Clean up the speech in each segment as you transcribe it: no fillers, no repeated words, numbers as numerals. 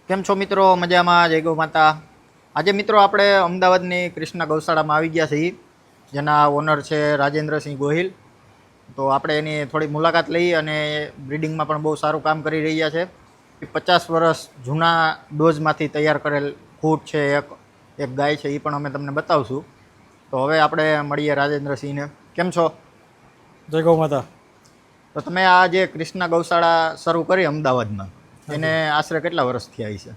કેમ છો મિત્રો? મજામાં? જય ગૌ માતા. આજે મિત્રો આપણે અમદાવાદની કૃષ્ણ ગૌશાળામાં આવી ગયા છીએ, જેના ઓનર છે રાજેન્દ્રસિંહ ગોહિલ. તો આપણે એની થોડી મુલાકાત લઈ અને બ્રીડિંગમાં પણ બહુ સારું કામ કરી રહ્યા છે. 50 વર્ષ જૂના ડોઝમાંથી તૈયાર કરેલ ખૂટ છે, એક ગાય છે, એ પણ અમે તમને બતાવશું. તો હવે આપણે મળીએ રાજેન્દ્રસિંહને. કેમ છો? જય ગૌ માતા. તો તમે આ જે કૃષ્ણ ગૌશાળા શરૂ કરી અમદાવાદમાં, એને આશરે કેટલા વર્ષ થયા છે?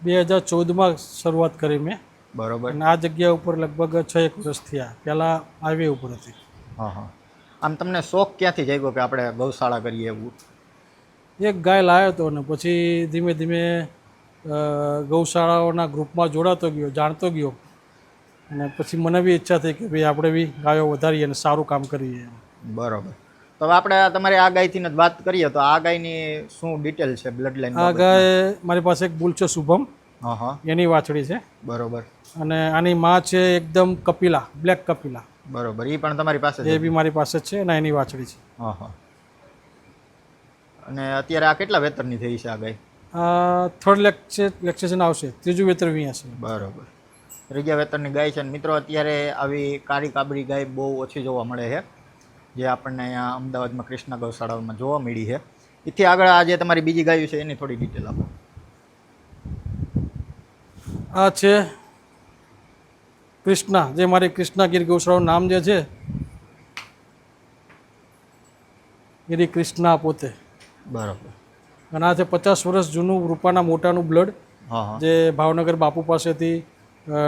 2014માં શરૂઆત કરી મેં. બરોબર. અને આ જગ્યા ઉપર લગભગ 6 વર્ષ થયા. પહેલાં હાઈવે ઉપર હતી. હા હા. આમ તમને શોખ ક્યાંથી જાગ્યો કે આપણે ગૌશાળા કરીએ એવું? એક ગાય લાવ્યો હતો ને પછી ધીમે ધીમે ગૌશાળાઓના ગ્રુપમાં જોડાતો ગયો, જાણતો ગયો. અને પછી મને બી ઈચ્છા થઈ કે ભાઈ આપણે બી ગાયો વધારીએ અને સારું કામ કરીએ. બરોબર. તો હવે આપણે તમારી આ ગાયથી જ વાત કરીએ. તો આ ગાયની શું ડિટેલ છે, બ્લડ લાઈન? આ ગાય મારી પાસે એક બુલ છે શુભમ, હા હા, એની વાછડી છે. બરોબર. અને આની માં છે એકદમ કપિલા, બ્લેક કપિલા. બરોબર. એ પણ તમારી પાસે એ બી મારી પાસે જ છે અને એની વાછડી છે. હા હા. અને અત્યારે આ કેટલા વેતરની થઈ છે આ ગાય? થર્ડ લેક્ચેશન આવશે, ત્રીજું વેતર વી હશે. બરોબર. ત્રીજા વેતરની ગાય છે. મિત્રો અત્યારે આવી કાળી કાબરી ગાય બહુ ઓછી જોવા મળે છે, જે આપણને અહીંયા અમદાવાદમાં કૃષ્ણ ગૌશાળામાં જોવા મળી છે. એથી આગળ આ જે તમારી બીજી ગાયું છે એની થોડી ડિટેલ આપો. આ છે કૃષ્ણા, જે મારી કૃષ્ણા ગીર ગૌશાળાનું નામ જે છે ગીરી કૃષ્ણા પોતે. બરોબર. અને આ છે 50 વર્ષ જૂનું રૂપાના મોટાનું બ્લડ, હા હા, જે ભાવનગર બાપુ પાસેથી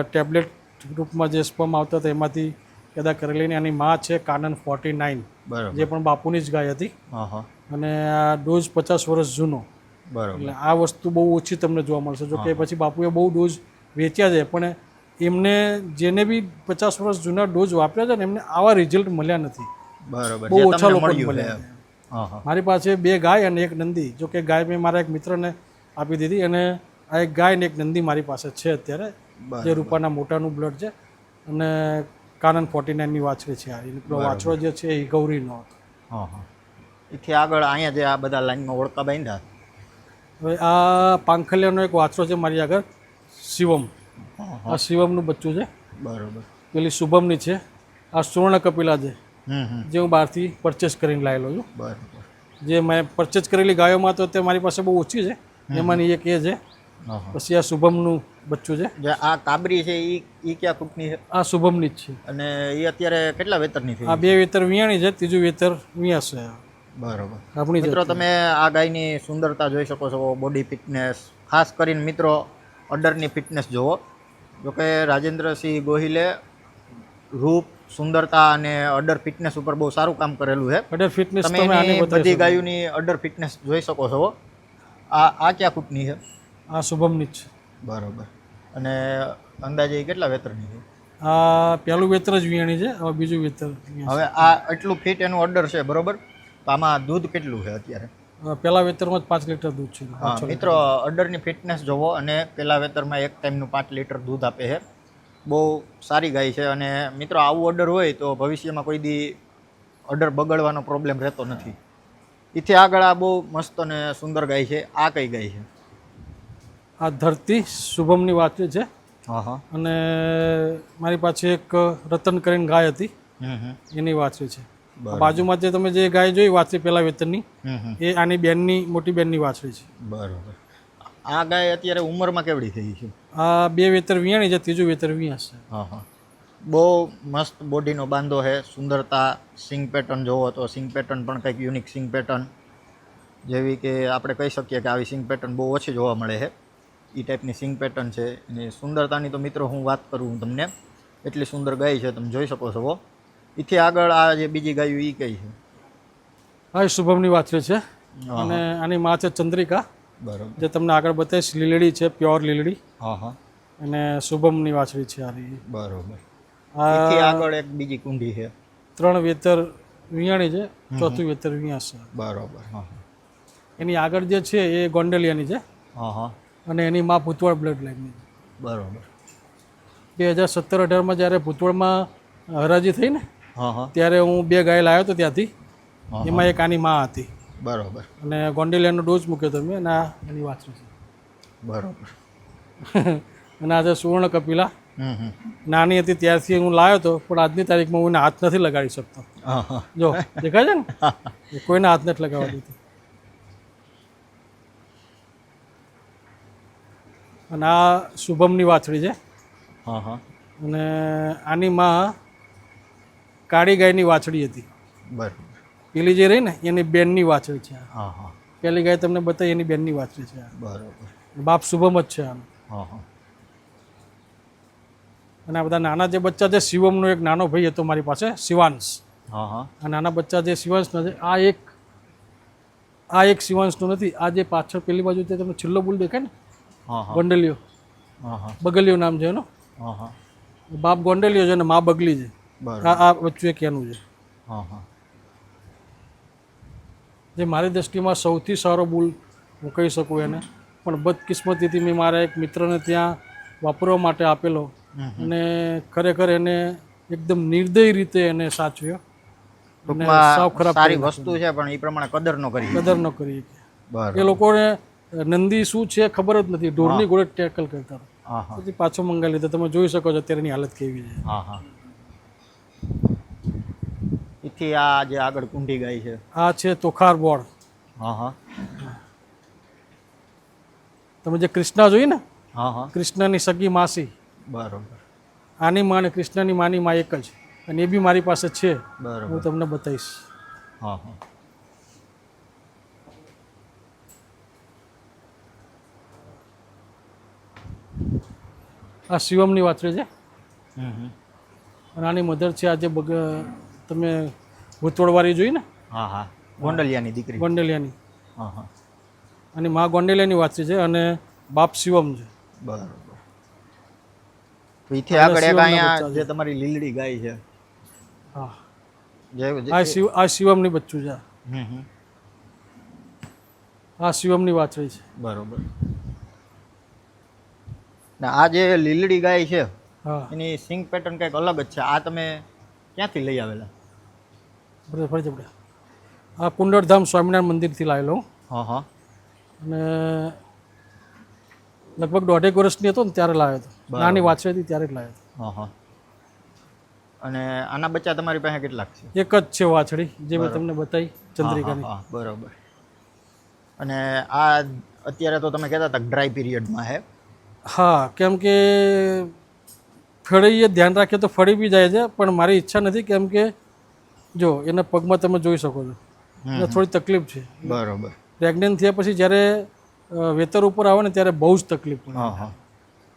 ટેબ્લેટ રૂપમાં જે સ્પમ આવતા હતા એમાંથી પેદા કરેલી. આની માં છે કાનન 49, બરોબર. જે પણ બાપુની જ ગાય હતી. હા હા, અને આ ડોઝ 50 વર્ષ જૂનો. બરોબર. એટલે આ વસ્તુ બહુ ઓછી તમને જોવા મળશે. જો કે પછી બાપુએ બહુ ડોઝ વેચ્યા છે, પણ એમને જેને બી 50 વર્ષ જૂના ડોઝ વાપર્યા છે ને એમને આવા રિઝલ્ટ મળ્યા નથી. બરોબર. બહુ જે ઓછા તમને લોકોને મળ્યું મળ્યા છે. છે. હા હા, મારી પાસે 2 ગાય અને 1 નંદી. જો કે ગાય મેં મારા એક મિત્રને આપી દીધી, અને આ એક ગાય અને 1 નંદી મારી પાસે છે અત્યારે, જે રૂપાના મોટાનું બ્લડ છે. અને કાનન 49ની વાછડી છે. આ એનો વાછડો જે છે એ ગૌરીનો હતો. હા હા. એથી આગળ અહીંયા જે આ બધા લાઈનમાં ઓળખા બાંધ્યા. હવે આ પાંખલિયાનો એક વાછડો છે મારી આગળ, શિવમ. આ શિવમનું બચ્ચું છે. બરોબર. પેલી શુભમની છે. આ સુવર્ણ કપિલા છે, હમ. જે હું બહારથી પરચેસ કરીને લાવેલો છું. બરોબર. જે મેં પરચેસ કરેલી ગાયોમાં તો તે મારી પાસે બહુ ઓછી છે, એમાંની એક એ છે. પછી આ શુભમનું બચ્ચું છે. જે આ કાબરી છે એ ક્યાં કૂટની છે? આ શુભમની જ છે. અને એ અત્યારે કેટલા વેતરની થઈ? આ 2 વેતર વિયાણી છે, ત્રીજું વેતર વિયાશે. બરોબર. આપણી મિત્રો તમે આ ગાયની સુંદરતા જોઈ શકો છો, બોડી ફિટનેસ, ખાસ કરીને મિત્રો અડરની ફિટનેસ જુઓ. જોકે રાજેન્દ્રસિંહ ગોહિલે રૂપ, સુંદરતા અને અડર ફિટનેસ ઉપર બહુ સારું કામ કરેલું છે. અડર ફિટનેસ તમે એની બધી ગાયોની અડર ફિટનેસ જોઈ શકો છો. આ ક્યાં ફૂટની છે? આ શુભમની જ છે. બરોબર. અને અંદાજે કેટલા વેતરની છે? આ પહેલું વેતર જ વિયાણી છે, હવે બીજું વેતર. હવે આ એટલું ફિટ એનું ઓર્ડર છે, બરોબર. તો આમાં દૂધ કેટલું છે અત્યારે? પહેલા વેતરમાં જ 5 લીટર દૂધ છે. હા મિત્રો, અડરની ફિટનેસ જોવો. અને પહેલા વેતરમાં એક ટાઈમનું 5 લીટર દૂધ આપે છે. બહુ સારી ગાય છે. અને મિત્રો આવું ઓર્ડર હોય તો ભવિષ્યમાં કોઈ દી ઓર્ડર બગડવાનો પ્રોબ્લેમ રહેતો નથી. એથી આગળ આ બહુ મસ્ત અને સુંદર ગાય છે. આ કઈ ગાય છે? આ ધરતી શુભમની વાછડી છે. હા હા. અને મારી પાસે એક રતન કરીને ગાય હતી, એની વાછડી છે. બાજુમાં જે તમે જે ગાય જોઈ વાછડી પહેલા વેતરની, એ આની બેનની, મોટી બેનની વાછડી છે. બરોબર. આ ગાય અત્યારે ઉંમરમાં કેવડી થઈ છે? આ 2 વેતર વિયાણી છે, ત્રીજું વેતર વિયાશે. હા હા. બહુ મસ્ત બોડીનો બાંધો છે. સુંદરતા, સિંગ પેટર્ન જોવો તો સિંગ પેટર્ન પણ કંઈક યુનિક સિંગ પેટર્ન, જેવી કે આપણે કહી શકીએ કે આવી સિંગ પેટર્ન બહુ ઓછી જોવા મળે છે. એ ટાઈપની સિંગ પેટર્ન છે. એની સુંદરતાની તો મિત્રો હું વાત કરું તમને, એટલી સુંદર ગાય છે, તમે જોઈ શકો છો. એથી આગળ આ જે બીજી ગાયું એ કઈ છે? હા, એ શુભમની વાછડી છે. અને આની માં છે ચંદ્રિકા, બરોબર. જે તમને આગળ બતાવીશ. લીલડી છે, પ્યોર લીલડી. હા હા. અને શુભમની વાછડી છે આ. બરોબર. એથી આગળ એક બીજી કુંડી છે. 3 વેતર વિયાણી છે, ચોથું વેતર વિયાશે. બરોબર. હા. એની આગળ જે છે એ ગોંડલિયાની છે. હા હા. અને એની માં ભૂતવળ બ્લડ લાઈનની છે. બરોબર. 2017-18માં જ્યારે ભૂતવળમાં હરાજી થઈ ને, હા હા, ત્યારે હું 2 ગાય લાવ્યો હતો ત્યાંથી. એમાં એક આની માં હતી. બરોબર. અને ગોંડલિયાનો ડોઝ મૂક્યો હતો મેં, અને એની વાછડી છે. બરોબર. અને આજે સુવર્ણ કપિલા હમ હમ. નાની હતી ત્યારથી હું લાવ્યો હતો, પણ આજની તારીખમાં હું એને હાથ નથી લગાડી શકતો. હા હા. જો દેખાય છે ને, એ કોઈને હાથ નથી લગાવવા દીધી. અને આ શુભમની વાછડી છે. હા હા. અને આની માં કાળી ગાયની વાછડી હતી. બરોબર. પેલી જે રહી ને એની બેનની વાછડી છે. હા હા. પેલી ગાય તમને બતાવી એની બેનની વાછડી છે. બરોબર. બાપ શુભમ જ છે આનો. હા હા. અને આ બધા નાના જે બચ્ચા છે, શિવમનો એક નાનો ભાઈ હતો મારી પાસે, શિવાંશ. હા હા. આ નાના બચ્ચા જે શિવાંશના છે, આ એક શિવાંશનો નથી. આ જે પાછળ પેલી બાજુ તે તમને છેલ્લો બુલ દેખાય ને, હા હા. ગોંડલિયો, હા હા. બગલિયો નામ છે એનો. હા હા. બાપ ગોંડલિયો છે અને મા બગલી છે. બરોબર. આ વચ્ચે એક એનું છે. હા હા. જે મારી દૃષ્ટિમાં સૌથી સારો બુલ હું કહી શકું એને. પણ બદકિસ્મતીથી મેં મારા એક મિત્રને ત્યાં વાપરવા માટે આપેલો અને ખરેખર એને એકદમ નિર્દય રીતે એને સાચવ્યો. અને સાવ ખરાબ સારી વસ્તુ છે પણ એ પ્રમાણે કદર ન કરી. કદર ન કરી. બરોબર. એ લોકોને નંદી શું છે ખબર જ નથી. ઢોરની ઘોડે ટેકલ કરતા. હા હા. પછી પાછો મંગાવી લીધો. તમે જોઈ શકો છો અત્યારેની હાલત કેવી છે. હા હા. એથી આ જે આગળ કુંડી ગાય છે. આ છે તોખાર બોળ. હા હા. તમે જે કૃષ્ણા જોઈ ને, હા હા. કૃષ્ણની સગી માસી, બરોબર. આની માં અને કૃષ્ણની માની માં એક જ. અને એ બી મારી પાસે છે. બરોબર. હું તમને બતાવીશ. હા હા. આ શિવમની વાછડી છે. હમ હમ. અને આની મધર છે. આજે તમે ભૂતોડવાળી જોઈ ને, હા હા. ગોંડલિયાની દીકરી. ગોંડલિયાની. હા હા. અને મા ગોંડલિયાની વાછડી છે અને બાપ શિવમ છે. બરોબર. તો એથી આગળ એક અહીંયા જે તમારી લીલડી ગાય છે. હા. જે આ શિવમની બચ્ચું છે. હમ હમ. આ શિવમની વાછડી છે. બરોબર. ને આ જે લીલડી ગાય છે હા. એની સિંગ પેટર્ન કંઈક અલગ જ છે. આ તમે ક્યાંથી લઈ આવેલા? ફરી જપડે. આ કુંડળધામ સ્વામિનારાયણ મંદિરથી લાવેલો. હા હા. અને લગભગ 1.5 વર્ષની હતો ને ત્યારે લાવ્યો હતો. નાની વાછડી હતી ત્યારે જ લાવ્યો હતો. હા હા. અને આના બચ્ચા તમારી પાસે કેટલાક છે? એક જ છે વાછડી જે મેં તમને બતાવી, ચંદ્રિકાની. હા બરોબર. અને આ અત્યારે તો તમે કહેતા હતા ડ્રાય પીરિયડમાં હે. હા, કેમ કે ફળીએ ધ્યાન રાખીએ તો ફળી બી જાય છે. પણ મારી ઈચ્છા નથી, કેમ કે જો એના પગમાં તમે જોઈ શકો છો એને થોડી તકલીફ છે. બરોબર. પ્રેગ્નન્ટ થયા પછી જ્યારે વેતર ઉપર આવે ને ત્યારે બહુ જ તકલીફ પડે. હા હા.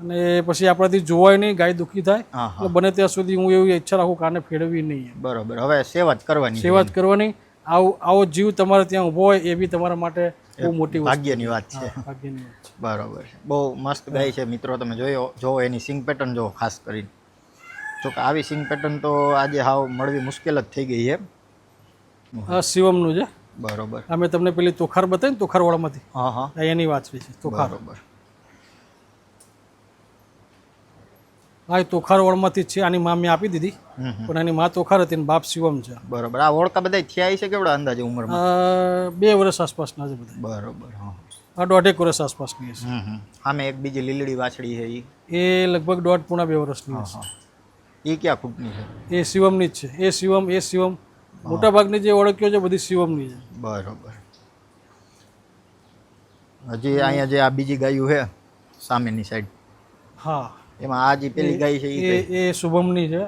અને પછી આપણાથી જોવાય નહીં, ગાય દુઃખી થાય. હા હા. એટલે બને ત્યાં સુધી હું એવી ઈચ્છા રાખું કે આને ફેરવવી નહીં. બરોબર. હવે સેવા જ કરવાની. સેવા જ કરવાની. આવો જીવ તમારે ત્યાં ઊભો હોય એ બી તમારા માટે બહુ મોટી ભાગ્યની વાત છે. ભાગ્યની વાત છે. બરોબર. બહુ મસ્ત ગાય છે મિત્રો. તમે જોવો એની સિંગ પેટર્ન જો ખાસ કરીને. જો કે આવી સિંગ પેટર્ન તો આજે હાવ મળવી મુશ્કેલ જ થઈ ગઈ છે. આ શિવમનું છે. બરોબર. અમે તમને પેલી તોખાર બતાવી ને, તોખારવાળામાંથી. હા હા. એની વાછડી છે તોખાર. બરોબર. આ તોખારવાળામાંથી જ છે. આની માં મેં આપી દીધી, પણ એની માં તોખાર હતી ને બાપ શિવમ છે. બરોબર. આ ઓળખા બધા થયા છે કેવડા અંદાજે ઉંમરમાં? 2 વર્ષ આસપાસના છે બધા. બરોબર. હા. આ 1.5 વર્ષ આસપાસની હશે. આમે એક બીજી લીલડી વાછડી છે એ લગભગ 1.5-2 વર્ષની હશે. એ ક્યાં ખૂટની છે? એ શિવમની જ છે. એ શિવમ મોટા ભાગની જે ઓળખ્યો છે બધી શિવમની છે. બરોબર. હજી અહીંયા જે આ બીજી ગાયું છે સામેની સાઈડ, હા, એમાં આ જે પેલી ગાય છે એ શુભમની છે.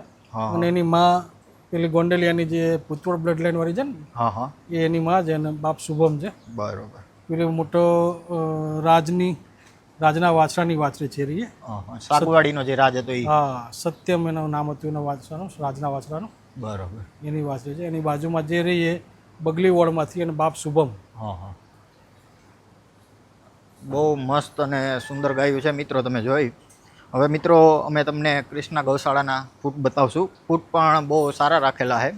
અને એની માં પેલી ગોંડલિયાની જે પુત્રોડ બ્લડ લાઈન વાળી છે ને, હા હા, એ એની માં છે અને બાપ શુભમ છે. બરોબર. પેલો મોટો રાજના વાછરાની વાછરી છે રહી. સાગવાડીનો જે રાજ હતો એ. હા, સત્યમ એનું નામ હતું એના વાછરાનું, રાજના વાછરાનું. બરોબર. એની વાછરી છે. એની બાજુમાં જે રહી એ બગલી વોર્ડમાંથી અને બાપ શુભમ. હા હા. બહુ મસ્ત અને સુંદર ગાયું છે મિત્રો, તમે જોઈ. હવે મિત્રો અમે તમને કૃષ્ણા ગૌશાળાના ફૂટ બતાવશું. ફૂટ પણ બહુ સારા રાખેલા છે.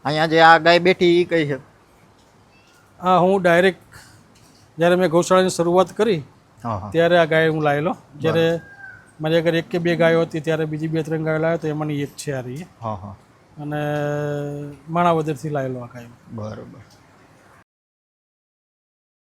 અહીંયા જે આ ગાય બેઠી એ કઈ છે? હા, હું ડાયરેક્ટ જ્યારે મેં ગૌશાળાની શરૂઆત કરી ત્યારે આ ગાય હું લાવેલો. જ્યારે મારી આગળ 1 કે 2 ગાયો હતી ત્યારે બીજી 2-3 ગાયો લાવ્યો તો એમાંની એક છે આ રહી. હા હા. અને માણાવદરથી લાવેલો આ ગાય. બરોબર.